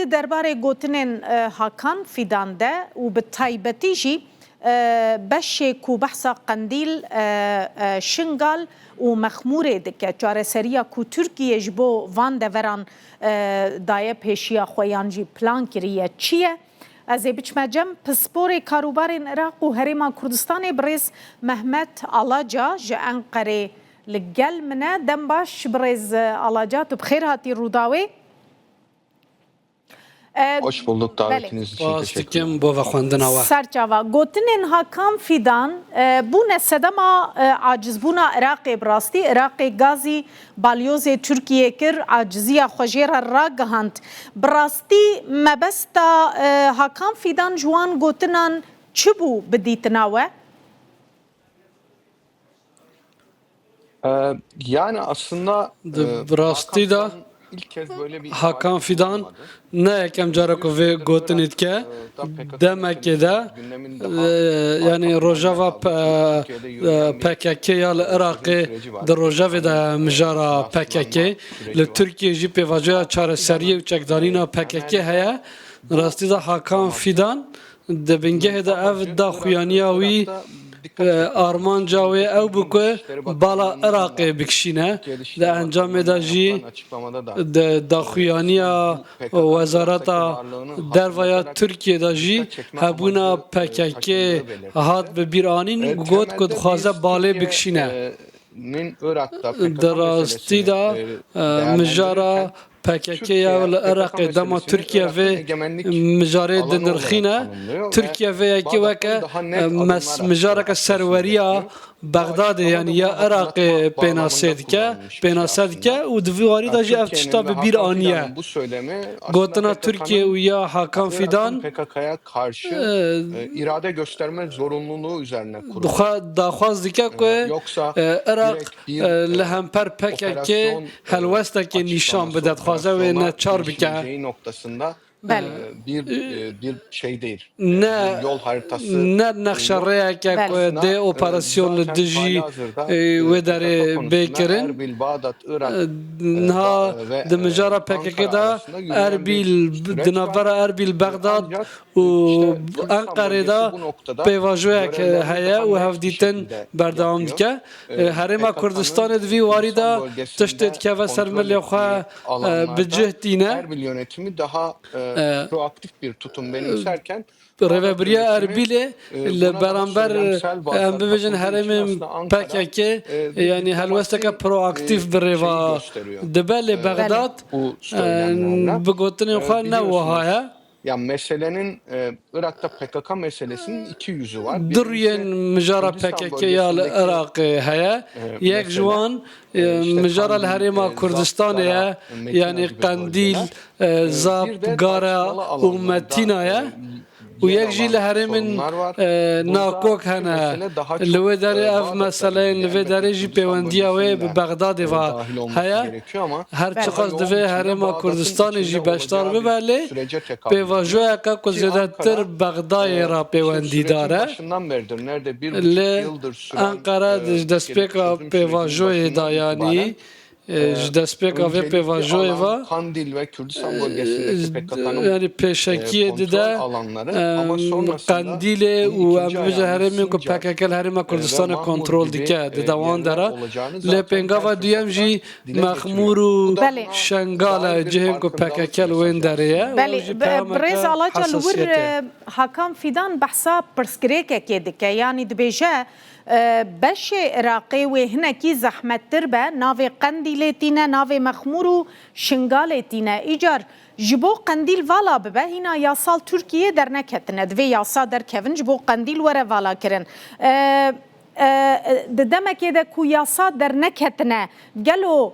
de derbarê gotinên Hakan Fidan de û bi taybetî jî beşê ku behsa qendîl şingal û mexmûrê dike çareseriya ku Tirkiye ji bo van deveran daye pêşiya xwe yan jî plan kiriye çi ye? Ez ê biçime cem pisporê karûbarên Iraq û Herêma Kurdistanê birêz Mehmet Alaca ji Enqerê li gel min e. Dem baş birêz Alaca, tu bi xêr hatî Rûdawê. Hoş bulduk, davetiniz için teşekkürler. Serçava, gotinên Hakan Fidan bûne sedema acizbûna Iraqê bi rastî. Iraqê gazî balyozê Tirkiyê kir, aciziya xwe jê re ragihand. Bi rastî mebesta Hakan Fidan ji wan gotinan çi bû bi dîtina we? Yani aslında bi rastî de Hakan Fidan ne yekem cara ku vê gotinê dike demekê de yani rojava PKK ya li Iraqê di rojavê de mijara PKK li Tirkiye jî pêvajoya çareseriyê û çekdanîna PKK heye. Rastî de Hakan Fidan di bingehê de ev daxuyaniya wî armanca wê ew bû ku bala Iraqê bikişîne di encamê de jî di daxuyaniya wezareta dervaya Tirkiye de jî hebûna PKK hat bi bîranîn got ku dixwaze balê bikişîne. Di rastî de mijara PKK ya li Iraqê dema Tirkiye vê mijarê dinirxîne. Tirkiye vê yekê weke mijareke serweriya Bexdadê yani ya Iraqê pênasê dike û di vî warî de jî ev tişta bi bîr aniye. Gotina Tirkiye û ya Hakan Fidan PKK'ya karşı irade gösterme zorunluluğu üzerine kurulu. Daxwaz dike ku Iraq li hemper PKK helwestekê nîşan bide, dixwaze wê neçar bike. Noktasında bir şey değil. Ne yol haritası. Ne nexşereyeke ku dê operasyon li dijî wê derê bêkirin. Niha di mijara PKK de Erbil di navbera Erbil Bexdad û Enqerê de pêvajoyek heye û hevdîtin berdewam dike. Herêma Kurdistanê di vî warî de tiştê dikeve ser milê xwe bi cih tîne. Erbil yönetimi daha proaktif bir tutum benimserken Rêveberiya Erbilê li beramber em bibêjin herêmên PKK yani helwesteke proaktif bi rêva dibe lê Bexdad bi gotinên xwe ne wiha ye. Ya meselenin Irak'ta PKK meselesinin iki yüzü var. Diriyên mijara PKK ya li Iraqê heye. Yek ji wan mijara li Herêma Kurdistanê ye yani Qendîl, Zap, Gara û Metîna ye. û yek jî li herêmên nakok hene. Li wê derê ev meseleyên li vê derê jî pêwendiya wê bi Bexdadê ve heye. Her çi qas divê Herêma Kurdistanê jî beşdar bibe lê pêvajoyeka ku zêdetir Bexdayê re pêwendîdar e. Li Enqere ji destpêka pêvajoyê da yanî ji destpêka vê pêvajoyê ve yani pêşekiyê dide Qendîlê û em bibêje herêmên ku PKK li Herêma Kurdistanê kontrol dike di dewan de re. Lê pêngava duyem jî Mexmûr û Şengal e cihên ku PKK li wên derê ye. Birêz Alaca li wir Hakan Fidan behsa pirsgirêkekê dike yanî dibêje beşê Iraqê wê hinekî zehmettir be navê Qendîlê tîne, navê Mexmûr û Şingalê tîne. Îcar ji bo Qendîl vala bibe hîna yasal Tirkiye derneketine. Divê yasa derkevin ji bo Qendîl were vala kirin. Di demekê de ku yasa derneketine gelo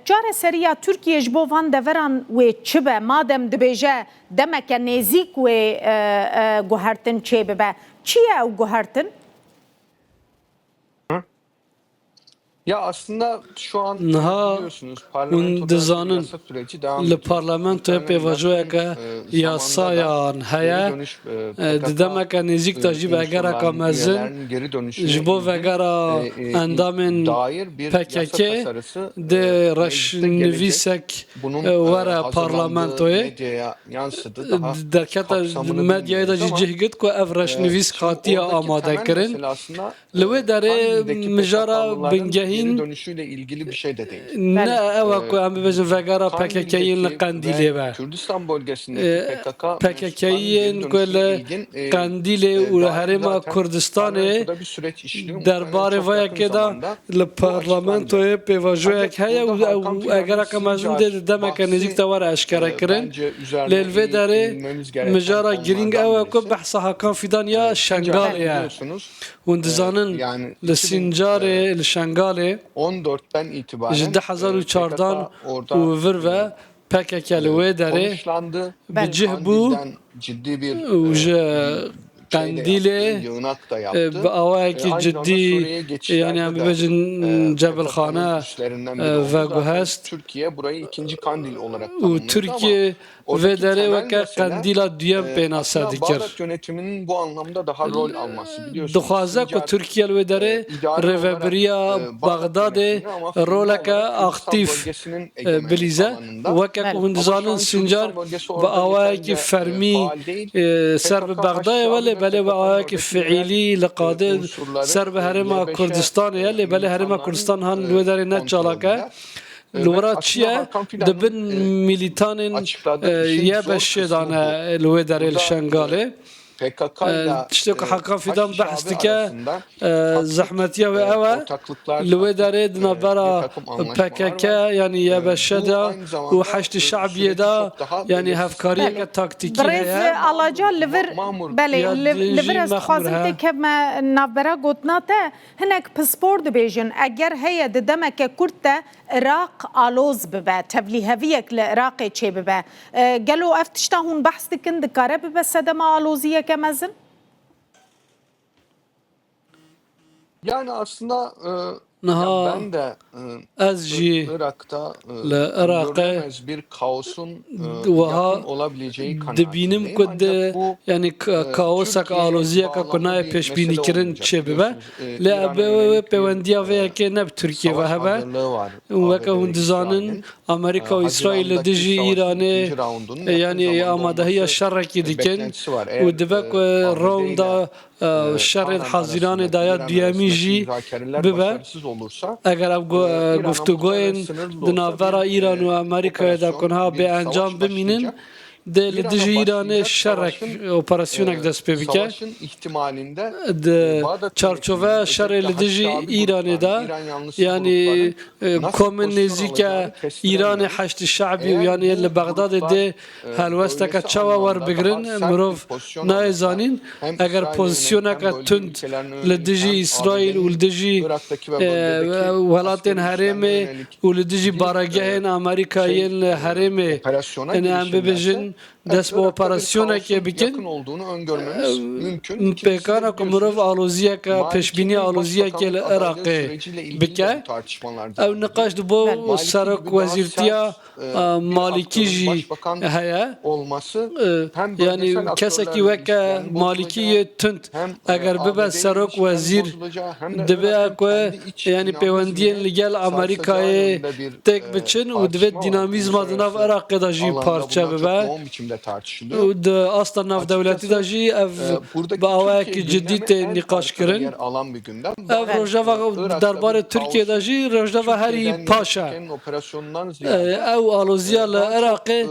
çareseriya Tirkiye ji bo van deveran wê çi be madem dibêje demeke nêzik wê guhertin çê bibe. Çi ye ew guhertin? Ya aslında şu an Niha biliyorsunuz hûn parlamentoda dizanin yasa süreci devam li ediyor. parlamentoya Muhtemelen pêvajoyeke yakın zamanda da yasayan geri heye dönüş di PKK demeke nêzik de jî vegereka unsurlarının, mezin üyelerinin geri dönüşüne ji bo ilgin vegera endamên dair bir yasa PKK tasarısı de mecliste gelecek. reşnivîsek Bunun were hazırlandığı, parlamentoyê medyaya yansıdı. Daha derketa kapsamını medyaya da bilmiyoruz jî ama cih git ku ev reşnivîs şimdi hatiye oradaki amade temel kirin mesele aslında li wê derê Kandil'deki mijara PKK'lıların geri bingehîn dönüşüyle ilgili bir şey de değil. ne ewa ku em bibêjin vegera PKK'yên li Kandil'deki Qandîlê ve ve Kürdistan bölgesindeki PKK mensuplarının geri PKK'yên ku dönüşüne li ilgin Qandîlê û li dair herêma zaten Kurdistanê parlamentoda bir süreç işliyor. derbarê Çok yakın vayekê da zamanda li bu açıklanacak. parlamentoyê pêvajiyek heye Ancak burada Hakan û Fidan'ın egereka mezin Sincar dê demeke nêzik bahsi te were eşkere kirin bence üzerine lê li vê iyi derê eğilmemiz gereken mijara girîng konulardan ew ku birisi. behsa Hakan Fidan ya Sincar Şengalê ye biliyorsunuz hûn dizanin yani li Sincarê li Şengalê 2014'ten itibaren ji 2014 PKK orada û vir ve PKK li wê derê konuşlandı. bicih bû Kandil'den ciddi bir û ji Qandîlê yığınak da bi yaptı. awayekî Aynı zamanda ciddî Suriye'ye yani geçişlerde em de bibêjin PKK'nın Cebilxane üslerinden biri ve oldu. Zaten guhest Türkiye burayı ikinci Kandil olarak û tanımladı Türkiye ama oradaki vê derê temel weke mesele qendîla duyem pêna aslında dikir. Bağdat yönetiminin bu anlamda daha rol alması. Biliyorsunuz Dixwaze ku Sincar Türkiye li wê derê idari olarak rêveberiya Bağdat Bagdadê yönetimini ama fiili roleke olarak Kürdistan aktif bölgesinin egemenlik bilize alanında. weke Bəli. ku hûn Ama şu an dizanin Sincar Kürdistan bölgesi bi orada awayekî yeterince fermî faal değil. ser bi PKK Bagdayê ve lê aşağı belê ve bi awayekî PKK'nın oradaki fiîlî li qadê unsurları ser bi herêma L5'e Kurdistanê ye lê belê herêma Kurdistan han li wê derê ne çalake li ve wira aslında çi ye Hakan Fidan'ın dibin militanên açıkladığı işin ye zor beşê kısmı bu. dane li wê derê li Burada Şengalê PKK ile tiştê ku Hakan Fidan Haçlı behs Şabi dike arasında zehmetiye ve ew e ortaklıklar, li wê derê di bir navbera takım anlaşmalar PKK var. yani ye beşe Bu de aynı û zamanda heştî süreci şeعبiyê de çok daha yani belirsiz. hevkariyeke taktikî heye برێز ئاڵاجا لەڤر Mamur بەێ یا لەڤر دژی ez مەخمور dixwazim هەیە. tê kevme navbera gotina te hinek pispor dibêjin eger heye di demeke Kurd te Iraq aloz bibe tevlîheviyek li Iraqê çê bibe gelo ev tişta hûn behs dikin dikare bibe sedema aloziyeke mezin? Yani aslında Niha ya ben de ez jî Irak'ta li Iraqê görülemez bir kaosun wiha yakın olabileceği dibînim kanaatindeyim. ku Ancak di bu yani kaosek Türkiye'ye aloziyeka ku bağlamlı nayê bir pêşbînî mesele kirin olmayacak. çê bibe Biliyorsunuz, lê İran'a ev yönelik bir pêwendiya vê yekê ne bi Tirkiye ve savaş hebe hazırlığı var. weke ABD hûn ve dizanin İsrail'in. Amerika û İsraîl li Haziran'daki dijî savaşın İranê ikinci raundunun yakın yani zamanda amadehiya olması şerrekî dikin beklentisi var. û dibe ku ABD rawda ile şerê Tahran Haziranê arasındaki daya İran duyemî arasındaki jî müzakereler bibe başarısız olursa eger ev İran'a guftuguyên muhtemelen sınırlı di olsa navbera bir İran û Amerîkayê de kunha bir bê savaş encam bimînin başlayacak. de li dijî İran'a İranê başlayacak şerrek savaşın operasyonek dest pê bike savaşın ihtimalinde di Bağdat çarçove yönetiminin, şerê özellikle li dijî Haçlı İranê grupların, de İran yanlısı yani grupların nasıl komün pozisyon nêzîke alacağını İranê kestiremiyoruz. heştî şeعبî û Eğer yani bu li Bagdadê gruplar dê helwesteke böylesi çawa anlamda werbigirin daha sert mirov bir pozisyon alırsa nayezanîn hem eger İsrail'e yönelik hem pozisyoneke bölge tund ülkelerine li yönelik dijî hem İsraîl û li ABD'nin dijî Irak'taki ve bölgedeki welatên askeri herêmê güçlerine yönelik û li dijî bir baregehên Amerîkayên li herêmê operasyona em girişirlerse bibêjin dest bi Irak'ta bir operasyonekê kaosun yakın bikin olduğunu öngörmemiz mümkün. İkincisi de pêkana ku mirov biliyorsunuz aloziyeke pêşbînî Maliki'nin aloziyekê li başbakanlık adaylığı Iraqê süreciyle ilgili de bike bu tartışmalar ew devam ediyor. niqaş di bo Maliki serok gibi daha wezîrtiya sert bir Malikî aktörün jî başbakan heye olması hem bölgesel yani kesekî aktörlerle weke ilişkilerin Malikî tund hem eger bibe ABD'nin serok ilişkilerin wezîr bozulacağı hem de dibe Irak'ın ku kendi iç yani pêwendiyên dinamizmini li gel sarsacağı Amerîkayê yönünde bir tek biçin û tartışma divê var. dinamîzma di nav Uluslararası Iraqê de jî alanda parça bunlar çok bibe yoğun biçimde tartışılıyor. û di asta navdewletî de jî ev Buradaki bi awayekî Türkiye ciddî gündemi tê en nîqaş arkada kirin yer alan bir gündem. ev rojava derbarê Tirkiye de jî rojava herî paş e Türkiye'nin operasyonundan ziyade ew aloziya li Iraqê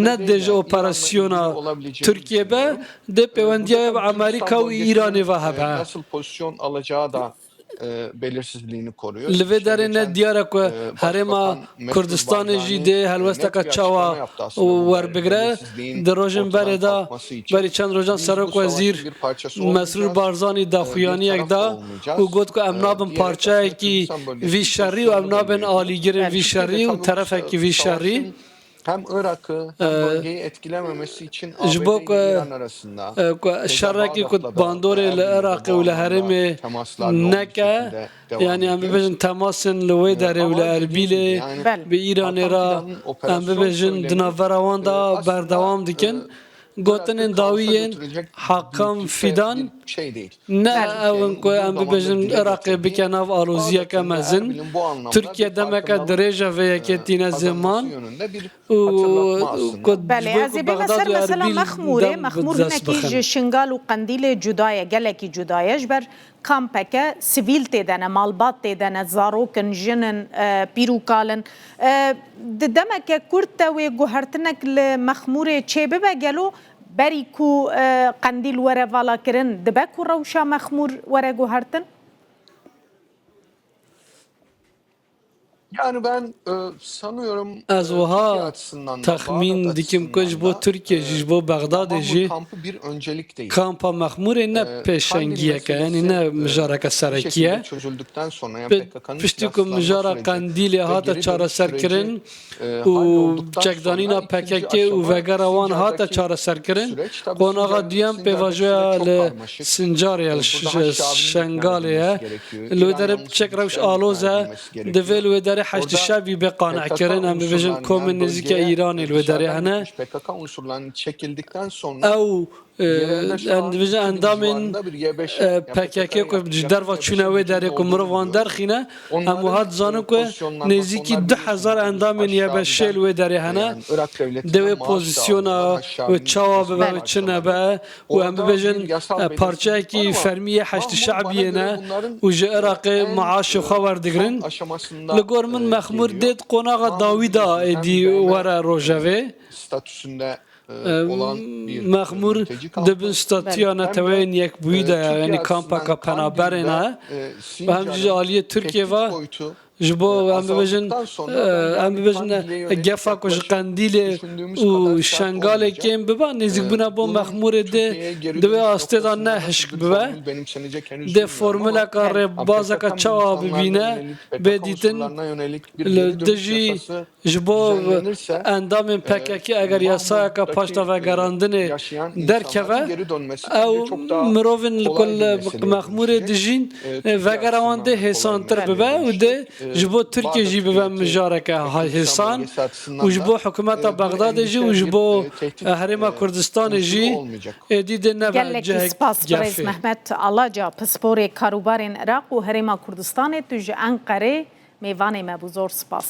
ne deje operasyona Türkiye be de pêwendiya bi Amerîka û İranê ve hebe nasıl pozisyon alacağı da belirsizliğini koruyor. li vê derê ne diyar e ku herêma Kurdistanê jî dê helwesteka çawa werbigire di rojên berê da berî çend rojan serok wezîr Mesrûr Barzanî daxuyaniyek da û got ku em nabin parçayekî vî şerrî û em nabin alîgirin vî şerrî û terefekî vî şerrî hem Irak'ı hem bölgeyi etkilememesi için ABD ji bo ile İran arasında şerrekî ku bandorê li Iraqê û li Herêmê neke yani em bibêjin temasên li wê derê û li Erbilê bi Îranê ra em bibêjin di navbera wan da berdewam dikin. Gotinên dawiyên Hakan Fidan ne evin ku em bibêjin Iraqê bike nav aloziyeke mezin. Türkiye demeke dirêja vê yekêtîne ziman بله از به مثلا مخموره نکی ج شنگال و قندیل جدای گلکی جدایش بر کامپک سیویل تدن مالبات تدن زاروکن جنن پیروکالن دمک کرد و گوهرتنک مخموره چه بگلو بری کو قندیل وره والا کرن دبک روشا مخمور وره گوهرتن Yani ben sanıyorum Ez wiha texmîn dikim ku ji bo Tirkiye ji bo Bexdadê jî kampı bir öncelik değil. kampa Mexmûrê ne pêşengiyeke yani ne mijareke serekî ye. Çözüldükten sonra yani PKK'nın Piştî ku mijara Qandîlê hate çareserkirin û çekdanîna PKK û vegera wan hate çareserkirin qonaxa duyan pêvajoya li Sincarê li Şengalê ye li wê derê çek rewş aloz e divê li wê derê heştî şevî bê qanekirin em bibêjin komên nêzîka İranê li wê derê hene PKK unsurlarının çekildikten sonra ew dibêjin endamên PKK ku ji derva çûne wê derê ku mirov wan derxîne em wiha dizanin ku nêzîkî 2000 endamên yebeşê li wê derê hene divê pozisyona wê çawa bibe wê çi nebe û em bibêjin parçeyekî fermiyê heştî şebiyê ne û ji Iraqê maaşê xwe werdigirin li gor min Mexmûr dêt qonaxa dawî da êdî were rojevê statüsünde Mexmûr dibin statûya neteweyên yekbûyî de yani kampaka penaberê ne hem ji aliyê Tirkiye ve ji bo em bibêjin gefa ku ji Qendîlê û Şengalekê bibe nêzîkbûna bo Mexmûrê dê divê astê da ne hişk bibe dê formüleka rêbazeka çawa bibîne bê dîtin li dijî ji bo endamên PKK eger yasayeka paşta vegerandinê derkeve ew mirovên li ku Mexmûrê dijîn vegera wan dê hêsantir bibe û dê ji bo Tirkiye jî bibe mijareke hêsan û ji bo hikûmeta Bexdadê jî û ji bo Herêma Kurdistanê jî êdî dê nebe gelekî spas Birêz Mehmet Alaca pisporê karûbarên Iraq û Herêma Kurdistanê tu ji Enqerê mêvanê me bû zor spas.